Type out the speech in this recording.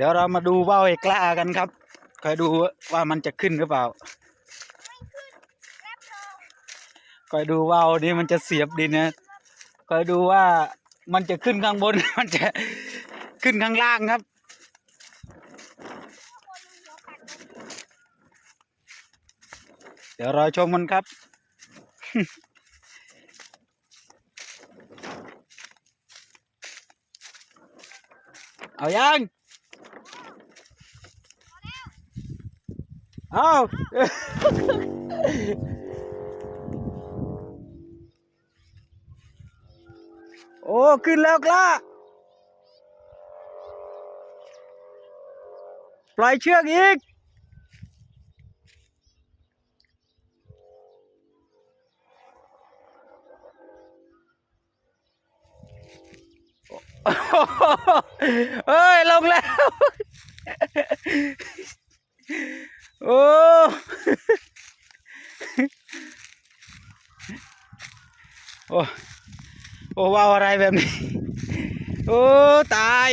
ดี๋ยวเรามาดูว่าวไอ้กล้ากันครับคอยดูว่ามันจะขึ้นหรือเปล่าคอยดูว่าวนี้มันจะเสียบดินนะคอยดูว่ามันจะขึ้นข้างบน มันจะขึ้นข้างล่างครับเดี๋ยวรอชมมันครับ เอายังเอา โอ้ขึ้นแล้วกล้าปล่อยเชือกอีก เอ้ยลงแล้ว โอ้โอ้โอ้ว้าวอะไรแบบนี้โอ้ตาย